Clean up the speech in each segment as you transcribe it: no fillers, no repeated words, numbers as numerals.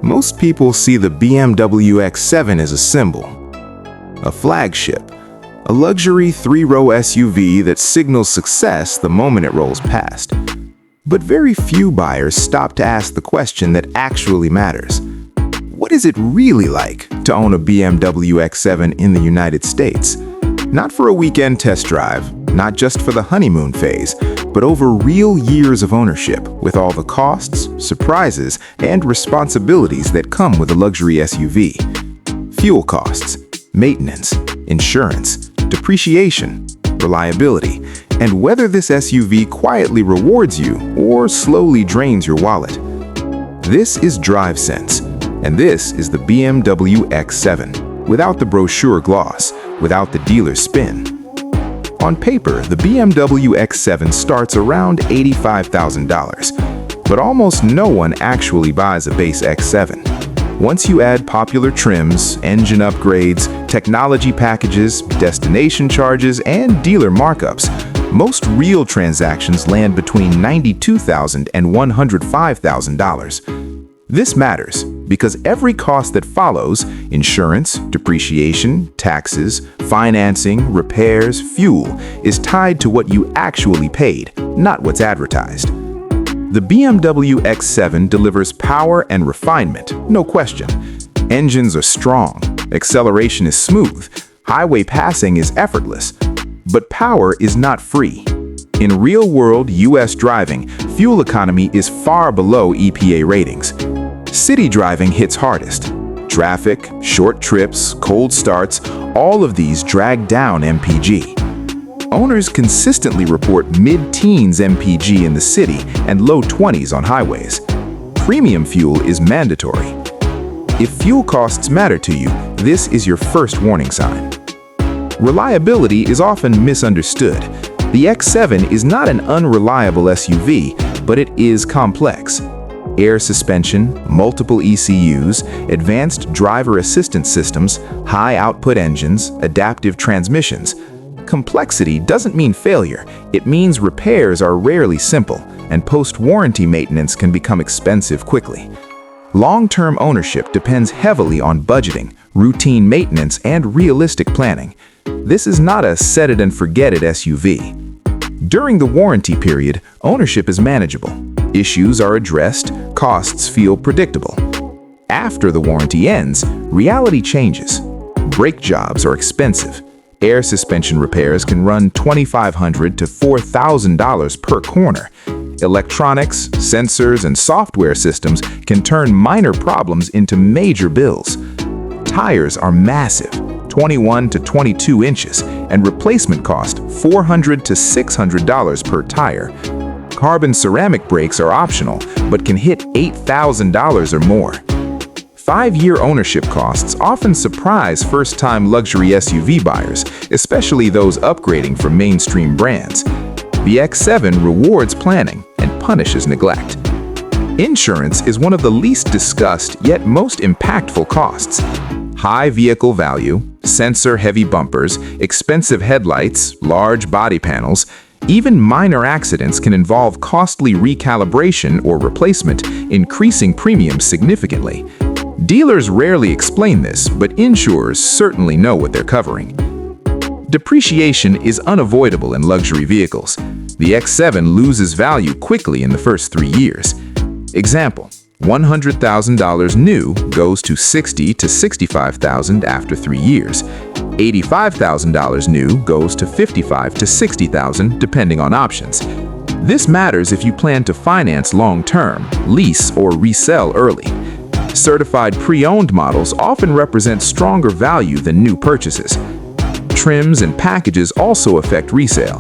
Most people see the BMW X7 as a symbol, a flagship, a luxury three-row SUV that signals success the moment it rolls past. But very few buyers stop to ask the question that actually matters. What is it really like to own a BMW X7 in the United States? Not for a weekend test drive, not just for the honeymoon phase, but over real years of ownership with all the costs, surprises, and responsibilities that come with a luxury SUV. Fuel costs, maintenance, insurance, depreciation, reliability, and whether this SUV quietly rewards you or slowly drains your wallet. This is DriveSense, and this is the BMW X7, without the brochure gloss, without the dealer spin. On paper, the BMW X7 starts around $85,000, but almost no one actually buys a base X7. Once you add popular trims, engine upgrades, technology packages, destination charges, and dealer markups, most real transactions land between $92,000 and $105,000. This matters because every cost that follows, insurance, depreciation, taxes, financing, repairs, fuel, is tied to what you actually paid, not what's advertised. The BMW X7 delivers power and refinement, no question. Engines are strong, acceleration is smooth, highway passing is effortless. But power is not free. In real-world U.S. driving, fuel economy is far below EPA ratings. City driving hits hardest. Traffic, short trips, cold starts, all of these drag down MPG. Owners consistently report mid-teens MPG in the city and low 20s on highways. Premium fuel is mandatory. If fuel costs matter to you, this is your first warning sign. Reliability is often misunderstood. The X7 is not an unreliable SUV, but it is complex. Air suspension, multiple ECUs, advanced driver assistance systems, high-output engines, adaptive transmissions. Complexity doesn't mean failure. It means repairs are rarely simple, and post-warranty maintenance can become expensive quickly. Long-term ownership depends heavily on budgeting, routine maintenance, and realistic planning. This is not a set-it-and-forget-it SUV. During the warranty period, ownership is manageable. Issues are addressed, costs feel predictable. After the warranty ends, reality changes. Brake jobs are expensive. Air suspension repairs can run $2,500 to $4,000 per corner. Electronics, sensors, and software systems can turn minor problems into major bills. Tires are massive, 21 to 22 inches, and replacement cost $400 to $600 per tire. Carbon ceramic brakes are optional, but can hit $8,000 or more. 5-year ownership costs often surprise first-time luxury SUV buyers, especially those upgrading from mainstream brands. The X7 rewards planning and punishes neglect. Insurance is one of the least discussed yet most impactful costs. High vehicle value, sensor-heavy bumpers, expensive headlights, large body panels, even minor accidents can involve costly recalibration or replacement, increasing premiums significantly. Dealers rarely explain this, but insurers certainly know what they're covering. Depreciation is unavoidable in luxury vehicles. The X7 loses value quickly in the first 3 years. Example: $100,000 new goes to $60,000 to $65,000 after 3 years. $85,000 new goes to $55,000 to $60,000 depending on options. This matters if you plan to finance long-term, lease, or resell early. Certified pre-owned models often represent stronger value than new purchases. Trims and packages also affect resale.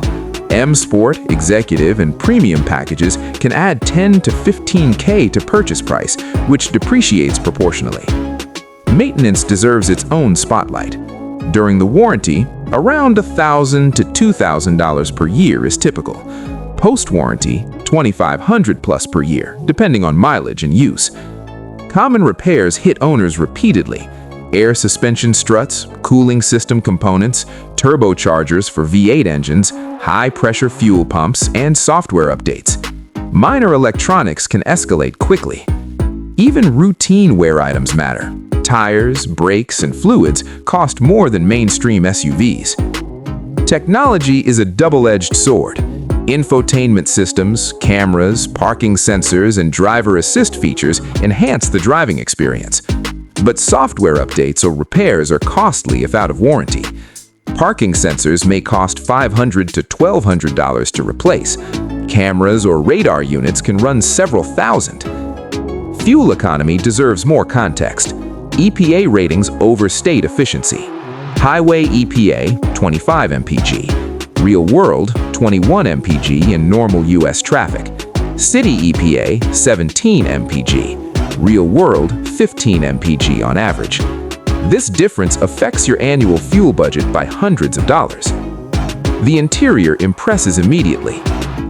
M Sport, Executive, and Premium packages can add $10,000 to $15,000 to purchase price, which depreciates proportionally. Maintenance deserves its own spotlight. During the warranty, around $1,000 to $2,000 per year is typical. Post-warranty, $2,500 plus per year, depending on mileage and use. Common repairs hit owners repeatedly. Air suspension struts, cooling system components, turbochargers for V8 engines, high-pressure fuel pumps, and software updates. Minor electronics can escalate quickly. Even routine wear items matter. Tires, brakes, and fluids cost more than mainstream SUVs. Technology is a double-edged sword. Infotainment systems, cameras, parking sensors, and driver assist features enhance the driving experience. But software updates or repairs are costly if out of warranty. Parking sensors may cost $500 to $1,200 to replace. Cameras or radar units can run several thousand. Fuel economy deserves more context. EPA ratings overstate efficiency. Highway EPA, 25 mpg. Real world, 21 mpg in normal US traffic. City EPA, 17 mpg. Real world, 15 mpg on average. This difference affects your annual fuel budget by hundreds of dollars. The interior impresses immediately.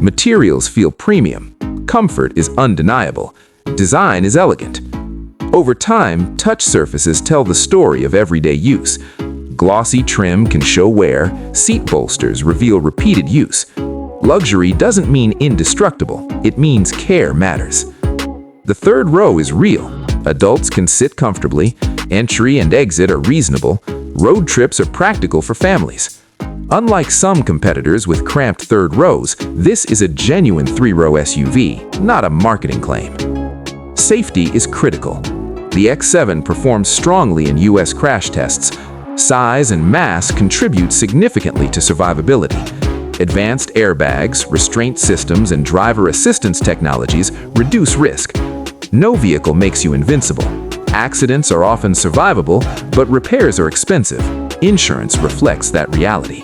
Materials feel premium. Comfort is undeniable. Design is elegant. Over time, touch surfaces tell the story of everyday use. Glossy trim can show wear, seat bolsters reveal repeated use. Luxury doesn't mean indestructible, it means care matters. The third row is real. Adults can sit comfortably, entry and exit are reasonable, road trips are practical for families. Unlike some competitors with cramped third rows, this is a genuine three-row SUV, not a marketing claim. Safety is critical. The X7 performs strongly in US crash tests. Size and mass contribute significantly to survivability. Advanced airbags, restraint systems, and driver assistance technologies reduce risk. No vehicle makes you invincible. Accidents are often survivable, but repairs are expensive. Insurance reflects that reality.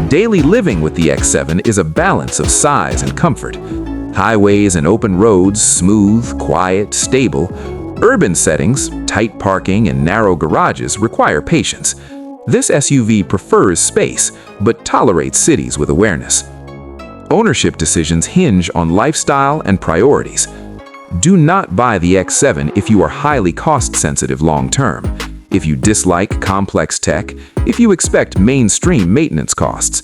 Daily living with the X7 is a balance of size and comfort. Highways and open roads, smooth, quiet, stable. Urban settings, tight parking, and narrow garages require patience. This SUV prefers space, but tolerates cities with awareness. Ownership decisions hinge on lifestyle and priorities. Do not buy the X7 if you are highly cost-sensitive long-term, if you dislike complex tech, if you expect mainstream maintenance costs.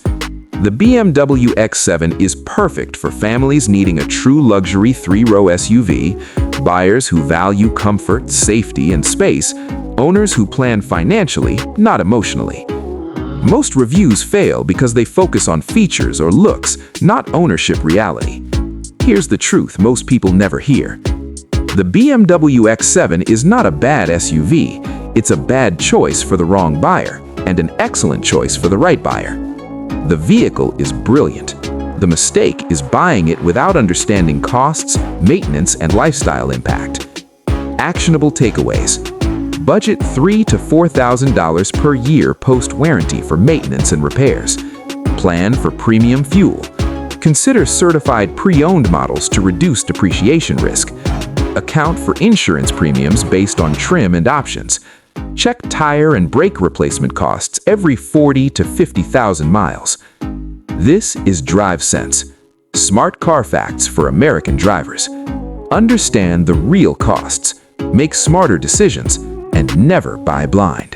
The BMW X7 is perfect for families needing a true luxury three-row SUV, buyers who value comfort, safety, and space, owners who plan financially, not emotionally. Most reviews fail because they focus on features or looks, not ownership reality. Here's the truth most people never hear. The BMW X7 is not a bad SUV. It's a bad choice for the wrong buyer, and an excellent choice for the right buyer. The vehicle is brilliant. The mistake is buying it without understanding costs, maintenance, and lifestyle impact. Actionable takeaways. Budget $3,000 to $4,000 per year post-warranty for maintenance and repairs. Plan for premium fuel. Consider certified pre-owned models to reduce depreciation risk. Account for insurance premiums based on trim and options. Check tire and brake replacement costs every 40 to 50,000 miles. This is Drive Sense, smart car facts for American drivers. Understand the real costs, make smarter decisions, and never buy blind.